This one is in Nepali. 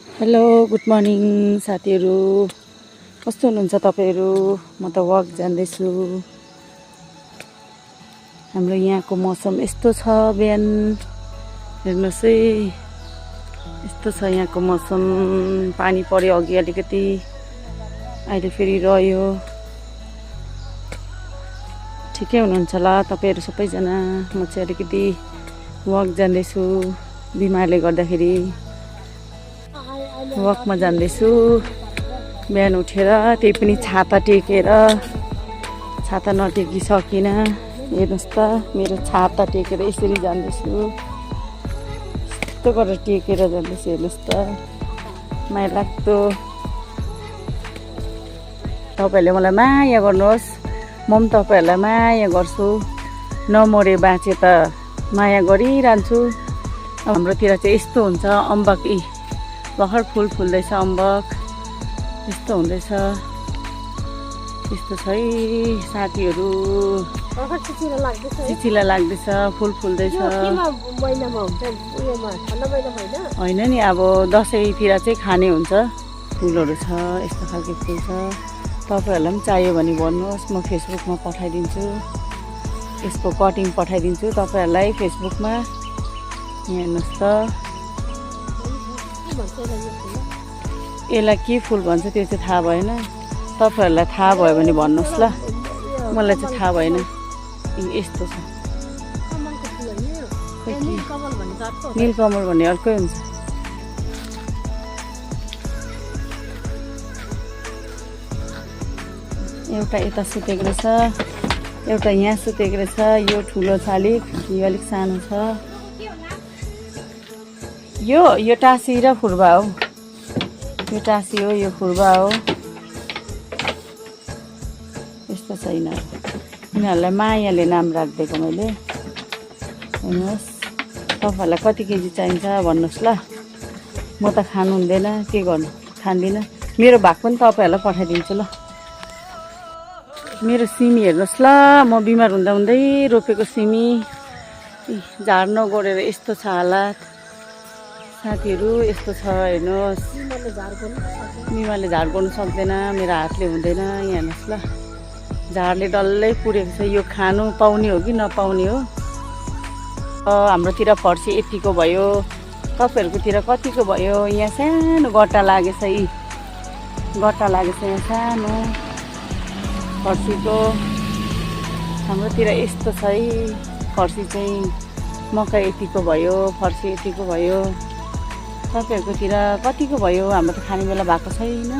हेलो गुड मर्निङ साथीहरू, कस्तो हुनुहुन्छ तपाईँहरू? म त वक जाँदैछु। हाम्रो यहाँको मौसम यस्तो छ, बिहान हेर्नुहोस् है, यस्तो छ यहाँको मौसम। पानी पर्यो अघि अलिकति, अहिले फेरि रह्यो। ठिकै हुनुहुन्छ होला तपाईँहरू सबैजना? म चाहिँ अलिकति वक जाँदैछु, बिमारले गर्दाखेरि वकमा जाँदैछु। बिहान उठेर त्यही पनि छाता टेकेर, छाता नटेकी सकिनँ। हेर्नुहोस् त, मेरो छाता टेकेर यसरी जाँदैछु। यस्तो गरेर टेकेर जाँदैछु, हेर्नुहोस् त, माया लाग्दो। तपाईँहरूले मलाई माया गर्नुहोस्, म पनि तपाईँहरूलाई माया गर्छु। नमरे बाँचे त माया गरिरहन्छु। हाम्रोतिर चाहिँ यस्तो हुन्छ, अम्बक भर्खर फुल फुल्दैछ, अम्बक यस्तो हुँदैछ। यस्तो छ है साथीहरू, चिचिला लाग्दैछ, फुल फुल्दैछ। होइन नि, अब दसैँतिर चाहिँ खाने हुन्छ, फुलहरू छ, यस्तो खालको फुल छ। तपाईँहरूलाई पनि चाहियो भने भन्नुहोस्, म फेसबुकमा पठाइदिन्छु। यसको कटिङ पठाइदिन्छु तपाईँहरूलाई फेसबुकमा। यहाँ हेर्नुहोस् त, यसलाई के फुल भन्छ त्यो चाहिँ थाहा भएन। तपाईँहरूलाई थाहा भयो भने भन्नुहोस् ल, मलाई चाहिँ थाहा भएन। यस्तो छ, नीलकमल भन्ने अर्कै हुन्छ। एउटा यता सुतेको रहेछ, एउटा यहाँ सुतेको रहेछ। यो ठुलो छ अलिक, यो अलिक सानो छ। यो टाँसी र फुर्बा हो, यो टाँसी हो, यो फुर्बा हो। यस्तो छ यिनीहरूलाई मायाले नाम राखिदिएको मैले। हेर्नुहोस्, तपाईँहरूलाई कति केजी चाहिन्छ भन्नुहोस् ल। म त खानु हुँदैन, के गर्नु, खाँदिनँ। मेरो भाग पनि तपाईँहरूलाई पठाइदिन्छु ल। मेरो सिमी हेर्नुहोस् ल, म बिमार हुँदा हुँदै रोपेको सिमी, झार नगोडेर यस्तो छ हालत साथीहरू। यस्तो छ हेर्नुहोस्, बिमारले झार गर्नु सक्दैन, मेरो हातले हुँदैन। यहाँ हेर्नुहोस् ल, झारले डल्लै पुरेको छ। यो खानु पाउने हो कि नपाउने हो। हाम्रोतिर फर्सी यतिको भयो, तपाईँहरूकोतिर कतिको भयो? यहाँ सानो गट्टा लागेछ, गट्टा लागेछ यहाँ सानो फर्सीको। हाम्रोतिर यस्तो छ है फर्सी चाहिँ। मकै यतिको भयो, फर्सी यतिको भयो, तपाईँहरूकोतिर कतिको भयो? हाम्रो त खाने बेला भएको छैन।